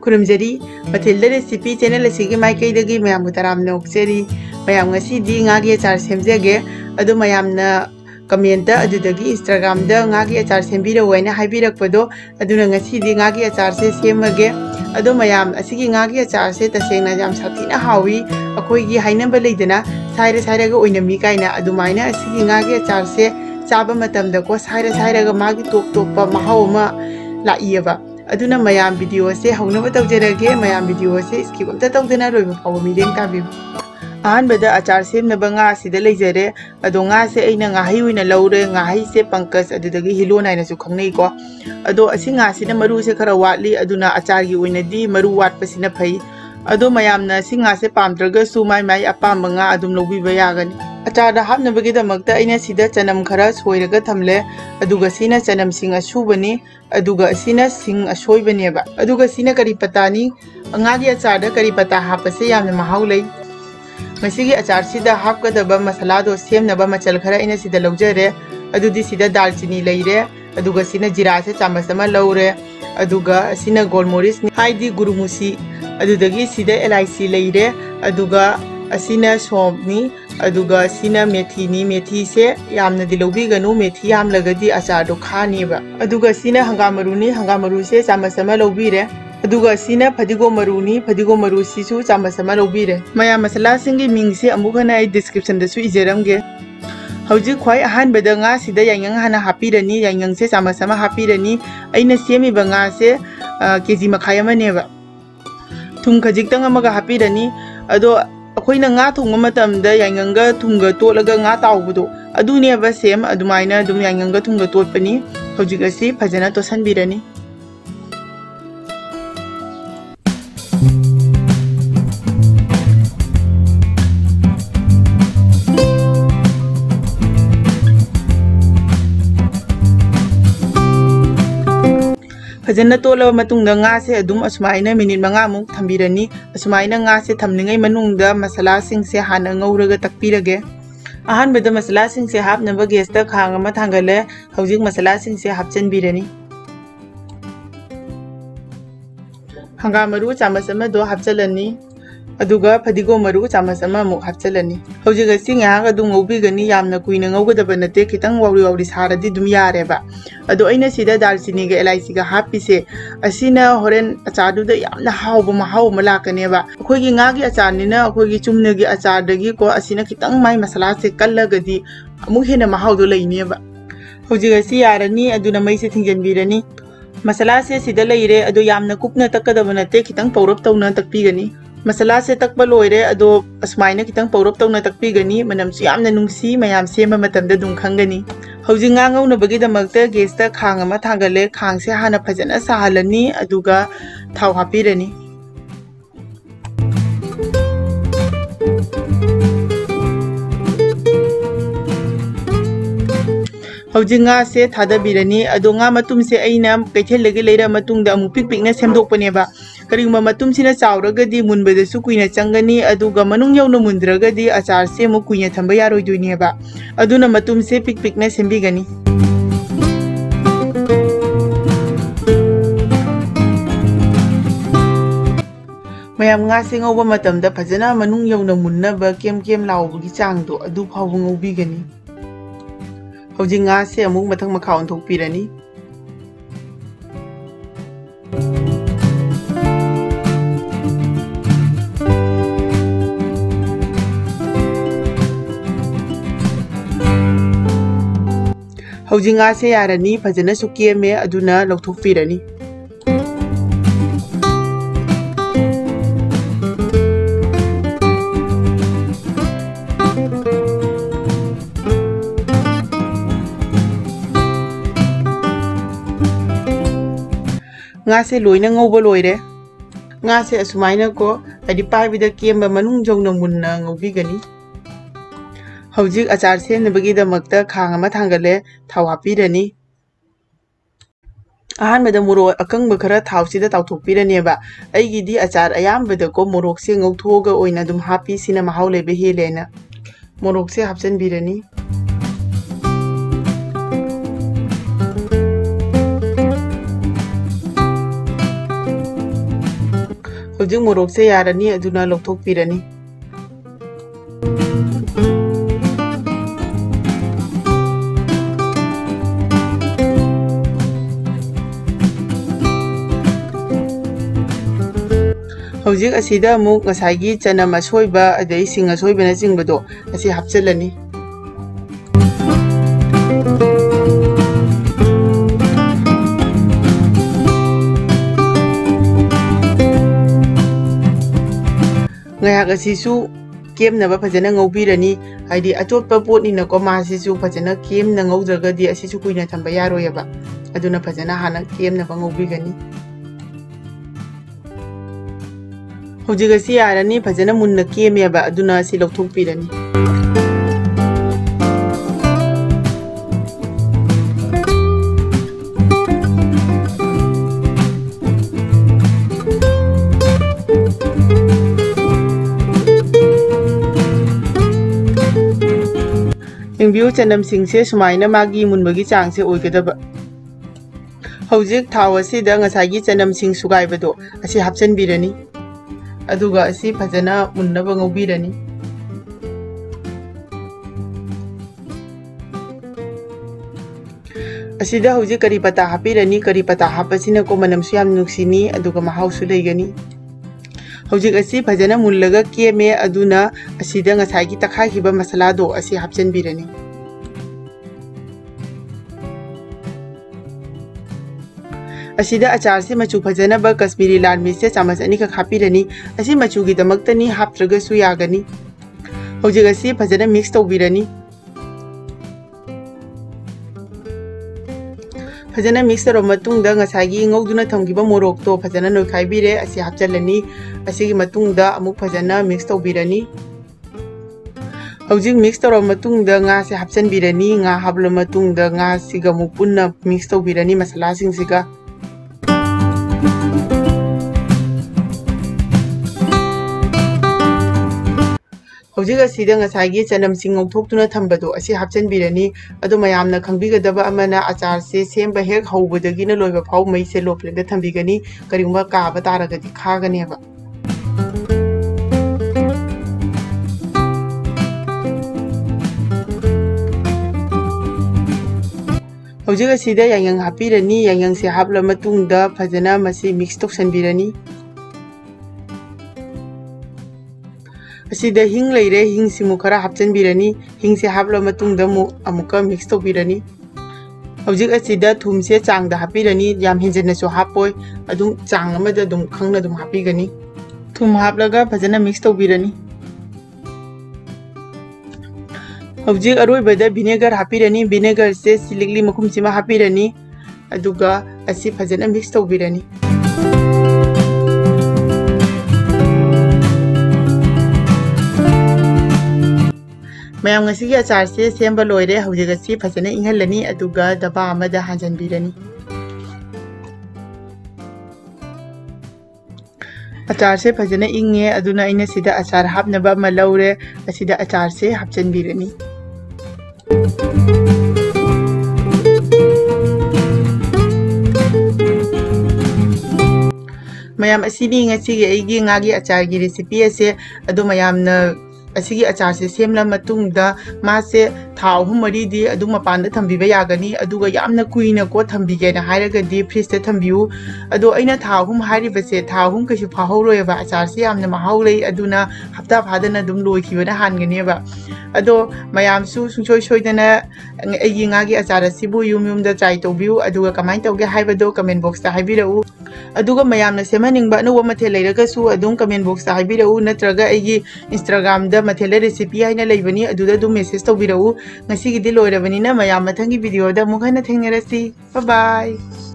खुरुमजरी मथिल recipe channel असिगी माइकैदगी मयाम तराम नोक्चरी मयाम ngasi ngagi achar semjage adu mayamna comment adudagi Instagram da ngagi achar sembira waina haibirakpado aduna ngasi ngagi achar se semage adu mayam asigi ngagi achar se tasengna jam sathina hawi akoi gi hainamba leidana saire saire ga oinami kaina adu maina asigi ngagi achar se chaba matam da ko saire saire ga magi tok tok pa mahawma la iyaba aduna mayam video se hauna batawjerage mayam video se skip amta tawdana roiba paw mideng tabi आन बदा अचार सेमनबा nga sida leijare ado nga se aina nga hi uina laure nga hi se pankaj adudagi hilon haina su khangnei ko ado asi nga sina maru se khara watli aduna achar gi uina di maru wat pasina phai ado mayamna si nga se pamdraga su mai mai apam nga adum lobi ba yagani achar da hapna bagi damakta aina sida chanam khara soiraga thamle aduga sina chanam sing asubani aduga sina sing asoibani ba aduga sina kari patani nga gi achar da kari pata hapase yamna mahau lei मसीगी अचार सिदा हापकदबा मसाला दो सेमनबा मचल खरा इना सिदा लौजरे अदुदि सिदा दालचीनी लैरे अदुगा सिना जीरा से चामच अमा लौरे अदुगा सिना गोलमोरिस हाइदि गुरुमुसी अदुदगी सिदा एलाइसी लैरे अदुगा असिना सोमनी अदुगा सिना मेथीनी मेथी से यामना दिलौबिगनु मेथी याम लगदी अचार दो खानीबा अदुगा सिना हंगामरू से चामच अमा लौबिरे अदुगा सिना फदिगो मरुनी फदिगो मरु सिसु चामच अमा लौबिरे मया मसला सिंगी मिंगसे अमुगना आई डिस्क्रिप्शन दसु इजेरमगे हौजी ख्वाई अहानबदा nga sida yangang hana hapirani yangang se चामच अमा hapirani aina semi ba nga se kg makhai ama neba thum khajik tang amaga hapirani ado akoina nga thongma matamda yangang thumga tolaga nga tawbudo adune ba sem adumaina dum yangang thumga totpani hौजी gasi phajana to sanbirani फजन तोलब मतुंग nga se adum asmaina minute manga muk thambirani asmaina nga se thamningai manungda masala sing se hana ngauraga takpirage ahan beda masala sing se hapnaba gas ta khang ama thangale hojik masala sing se hapchanbirani hangamaru chamas ama do hapchalani aduga phadigo maru chamas ama muk hapchalani hojik sing ha ga dung ngobigani yamna kuina ngaugadaba nate kitang wawri saradi dum yare ba ado aina sida dalchini ga LIC ga hapise asina horen achadu da yamna hawba mahaw malakane ba akhoi gi nga gi achar ni na akhoi gi chumne gi achar dagi ko asina kitang mai masala se kallagadi amu hena mahaw do leine ba hoji ga si yarani aduna mai se thingjanbirani masala se sida leire ado yamna kupna takadaba nate kitang pawrap tawna takpigani masala se takba loire ado asmaina kitang pawrap tawna takpigani manam su yamna nungsi mayam sema matamda dum khangani हौजी ngau bagi damakta gas ta khang ama thangale khang se hana phajana sahalani aduga thau hapirani हौजी nga se thada birani ado nga matum se aina kaithel lagi leira matungda amu pik pikna semdokpane ba karingma matum sina chawragadi munbada su kuina changani aduga manung yauna mundragadi achar se mu kuina thamba yaroi duine ba aduna matum se pik pikna sembigani mayam nga se ngauba matamda phajana manung yauna munna ba kem lawbugi changdo adu phawbu ngaubigani हौजी nga se amuk mathang makha onthokpirani हौजी nga se yarani phajana sukiyeme aduna lokthokpirani nga se loina ngauba loire nga se asumaina ko adi paibida kemba manung jongna munna ngaubigani hojik achar semnabagi damakta khang ama thangale thau hapirani ahan bada muro akang bakara thau sida tawthokpirani ba aigidi achar ayam bada ko morok se ngauthoga oina dum hapi sina mahau lebe helena morok se hapchan birani ꯍꯧꯖꯤꯛ ꯃꯣꯔꯣꯛꯁꯦ ꯌꯥꯔꯅꯤ ꯑꯗꯨꯅ ꯂꯧꯊꯣꯛꯄꯤꯔꯅꯤ ꯍꯧꯖꯤꯛ ꯑꯁꯤꯗ ꯑꯃꯨꯛ ꯉꯁꯥꯏꯒꯤ ꯆꯅꯝ ꯑꯁꯣꯏꯕ ꯑꯗꯩ ꯁꯤꯡ ꯑꯁꯣꯏꯕꯅ ꯆꯤꯡꯕꯗꯣ ꯑꯁꯤ ꯍꯥꯞꯆꯤꯜꯂꯅꯤ ngayak asisu kem fajana ngaubirani haidi atotpa potninako masisu fajana kem na ngaudragadi asisu kuina thamba yaroyaba aduna fajana hana kem na ngaubigani hojig asi yarani fajana munna kemyaba aduna asi lauthokpirani View chanam sing se sumaina magi munbagi chang se oigadaba hojik thaw asida ngasagi chanam sing sugai bado asi hapchan birani aduga asi phajana munnaba ngaubirani asida hojik kari pata hapirani kari pata hapasina ko manam su yam nuksini aduga mahau su leigani hojik asi phajana mullaga keme aduna asida ngasagi takha hiba masala do asi hapchan birani asida achar se machu phajana ba kashmiri lal mirch se chamas ani ka khapirani asi machu gi damaktani haptraga su yagani hojik asi phajana mix tawbirani phajana mix ro matungda ngasagi ngogduna thamgiba morok to phajana noikhaibire asi hapchalani asigi matungda amuk phajana mix tawbirani hojik mix tawra matungda nga se hapchanbirani nga habla matungda nga siga muk punna mix tawbirani masala sing siga hojik asida ngasagi chanam sing ngauthoktuna thambado asi hapchanbirani adu mayamna khangbigadaba amana achar se semba hek haubadagina loiba phau mai se lopleda thambigani karingba kaaba taragadi khagani ba hojik asida yangyang hapirani yangyang se hapla matungda phajana masi mix toksanbirani asida hing leire hing simu khara hapchanbirani hing se hapla matungda mu amuka mix tawbirani hojik asida thum se changda hapirani yam hinjana so hapoi adum chang amada dum khangna dum hapigani thum haplaga phajana mix tawbirani hojik aroibada vinegar hapirani vinegar se silikli makhum sima hapirani aduga asi phajana mix tawbirani mayam ngasi gi achar se semba loire hojik asi phajana inghalani aduga daba amada hanjanbirani achar se phajana inge aduna ina sida achar hapnaba ma laure asida achar se hapchanbirani mayam asini ngasi gi aigi ngagi achar gi recipe ase adu mayamna asigi achar se semla matungda mase thau humari di adu mapanda thambiba yagani aduga yamna kuina ko thambige na hairaga di fridge te thambiu adu aina thau hum hari base thau hum kashi phahoroi ba achar se yamna mahaulei aduna hafta phadana dum loikibana hangani ba ado mayam su sungsoi soidana aigi ngagi achar sibu yumda try tobiu aduga kamai tawge haibado comment box ta haibirau aduga mayamna semaninba no mathel leiraga su adum comment box ta haibirau natraga aigi Instagram da mathel recipe haina leibani aduda dum message tawbirau ngasi gi di loirabani na mayam mathangi video da mukhana thengnarasi bye bye